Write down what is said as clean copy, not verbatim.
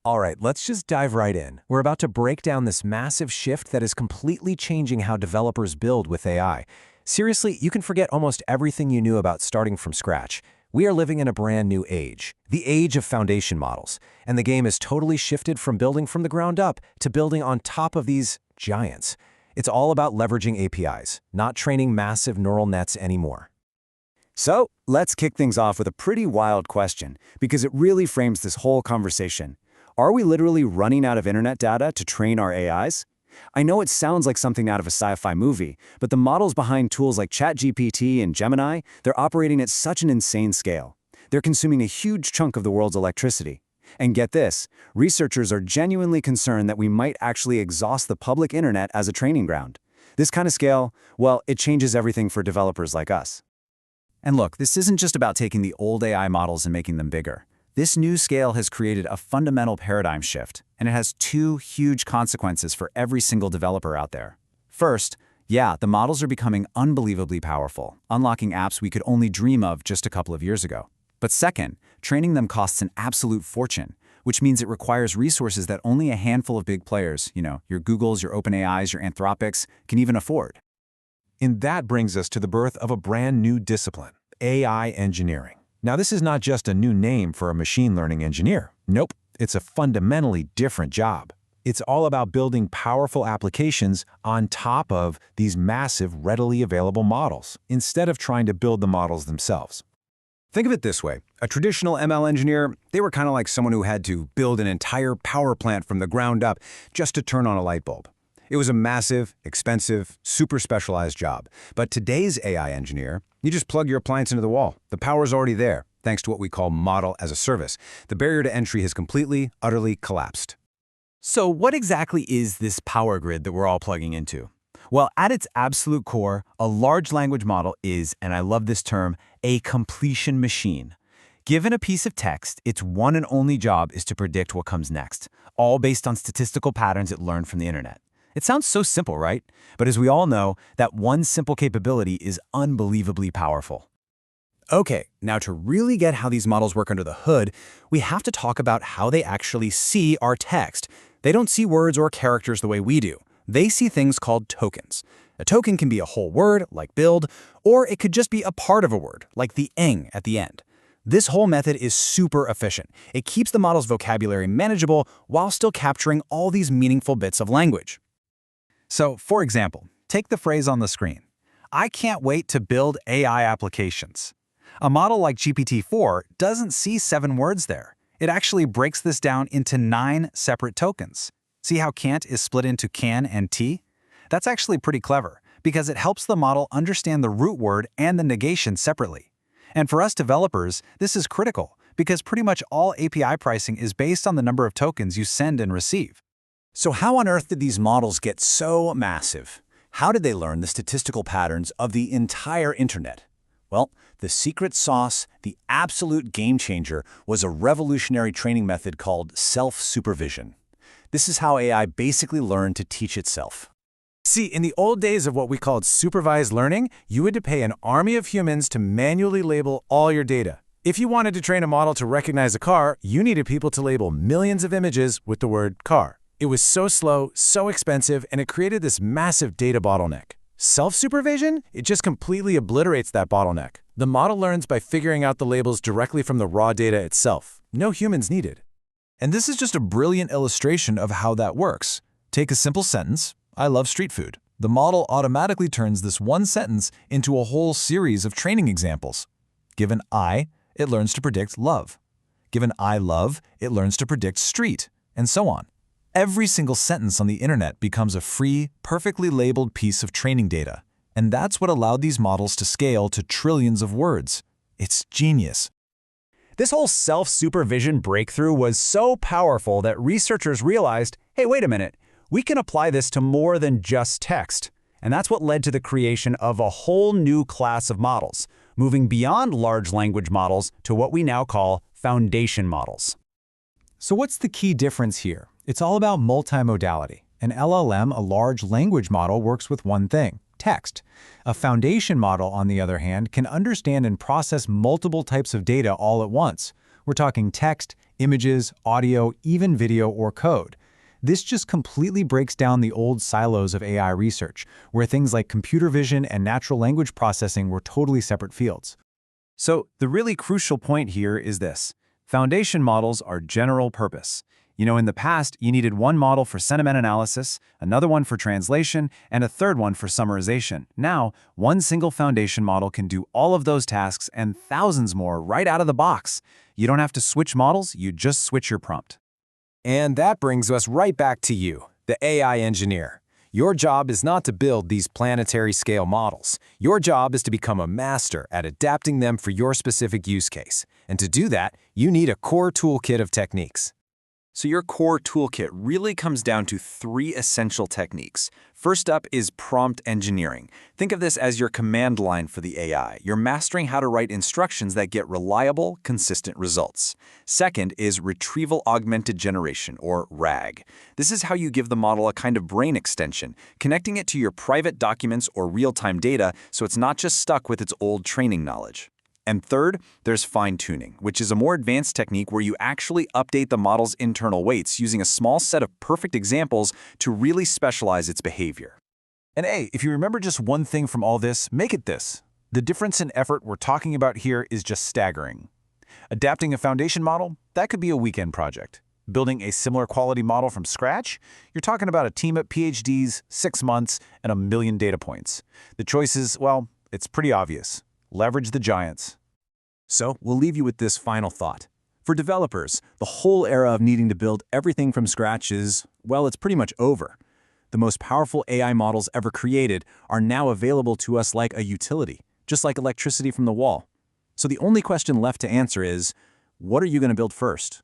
All right, let's just dive right in. We're about to break down this massive shift that is completely changing how developers build with AI. Seriously, you can forget almost everything you knew about starting from scratch. We are living in a brand new age, the age of foundation models, and the game is totally shifted from building from the ground up to building on top of these giants. It's all about leveraging APIs, not training massive neural nets anymore. So, let's kick things off with a pretty wild question, because it really frames this whole conversation. Are we literally running out of internet data to train our AIs? I know it sounds like something out of a sci-fi movie, but the models behind tools like ChatGPT and Gemini, they're operating at such an insane scale. They're consuming a huge chunk of the world's electricity. And get this, researchers are genuinely concerned that we might actually exhaust the public internet as a training ground. This kind of scale, well, it changes everything for developers like us. And look, this isn't just about taking the old AI models and making them bigger. This new scale has created a fundamental paradigm shift, and it has two huge consequences for every single developer out there. First, yeah, the models are becoming unbelievably powerful, unlocking apps we could only dream of just a couple of years ago. But second, training them costs an absolute fortune, which means it requires resources that only a handful of big players, your Googles, your OpenAIs, your Anthropics, can even afford. And that brings us to the birth of a brand new discipline, AI engineering. Now, this is not just a new name for a machine learning engineer. Nope, it's a fundamentally different job. It's all about building powerful applications on top of these massive, readily available models, instead of trying to build the models themselves. Think of it this way. A traditional ML engineer, they were kind of like someone who had to build an entire power plant from the ground up just to turn on a light bulb. It was a massive, expensive, super specialized job. But today's AI engineer, you just plug your appliance into the wall. The power's already there, thanks to what we call model as a service. The barrier to entry has completely, utterly collapsed. So what exactly is this power grid that we're all plugging into? Well, at its absolute core, a large language model is, and I love this term, a completion machine. Given a piece of text, its one and only job is to predict what comes next, all based on statistical patterns it learned from the internet. It sounds so simple, right? But as we all know, that one simple capability is unbelievably powerful. Okay, now to really get how these models work under the hood, we have to talk about how they actually see our text. They don't see words or characters the way we do. They see things called tokens. A token can be a whole word, like build, or it could just be a part of a word, like the ing at the end. This whole method is super efficient. It keeps the model's vocabulary manageable while still capturing all these meaningful bits of language. So, for example, take the phrase on the screen. I can't wait to build AI applications. A model like GPT-4 doesn't see 7 words there. It actually breaks this down into 9 separate tokens. See how can't is split into can and t? That's actually pretty clever, because it helps the model understand the root word and the negation separately. And for us developers, this is critical, because pretty much all API pricing is based on the number of tokens you send and receive. So how on earth did these models get so massive? How did they learn the statistical patterns of the entire internet? Well, the secret sauce, the absolute game changer, was a revolutionary training method called self-supervision. This is how AI basically learned to teach itself. See, in the old days of what we called supervised learning, you had to pay an army of humans to manually label all your data. If you wanted to train a model to recognize a car, you needed people to label millions of images with the word car. It was so slow, so expensive, and it created this massive data bottleneck. Self-supervision? It just completely obliterates that bottleneck. The model learns by figuring out the labels directly from the raw data itself. No humans needed. And this is just a brilliant illustration of how that works. Take a simple sentence, I love street food. The model automatically turns this one sentence into a whole series of training examples. Given I, it learns to predict love. Given I love, it learns to predict street, and so on. Every single sentence on the internet becomes a free, perfectly labeled piece of training data. And that's what allowed these models to scale to trillions of words. It's genius. This whole self-supervision breakthrough was so powerful that researchers realized, hey, wait a minute, we can apply this to more than just text. And that's what led to the creation of a whole new class of models, moving beyond large language models to what we now call foundation models. So what's the key difference here? It's all about multimodality. An LLM, a large language model, works with one thing, text. A foundation model, on the other hand, can understand and process multiple types of data all at once. We're talking text, images, audio, even video or code. This just completely breaks down the old silos of AI research, where things like computer vision and natural language processing were totally separate fields. So the really crucial point here is this. Foundation models are general purpose. In the past, you needed one model for sentiment analysis, another one for translation, and a third one for summarization. Now, one single foundation model can do all of those tasks and thousands more right out of the box. You don't have to switch models, you just switch your prompt. And that brings us right back to you, the AI engineer. Your job is not to build these planetary-scale models. Your job is to become a master at adapting them for your specific use case. And to do that, you need a core toolkit of techniques. So your core toolkit really comes down to 3 essential techniques. First up is prompt engineering. Think of this as your command line for the AI. You're mastering how to write instructions that get reliable, consistent results. Second is retrieval augmented generation, or RAG. This is how you give the model a kind of brain extension, connecting it to your private documents or real-time data so it's not just stuck with its old training knowledge. And third, there's fine-tuning, which is a more advanced technique where you actually update the model's internal weights using a small set of perfect examples to really specialize its behavior. And hey, if you remember just one thing from all this, make it this. The difference in effort we're talking about here is just staggering. Adapting a foundation model, that could be a weekend project. Building a similar quality model from scratch, you're talking about a team of PhDs, 6 months, and 1 million data points. The choice is, well, it's pretty obvious. Leverage the giants. So, we'll leave you with this final thought. For developers, the whole era of needing to build everything from scratch is, well, it's pretty much over. The most powerful AI models ever created are now available to us like a utility, just like electricity from the wall. So the only question left to answer is, what are you going to build first?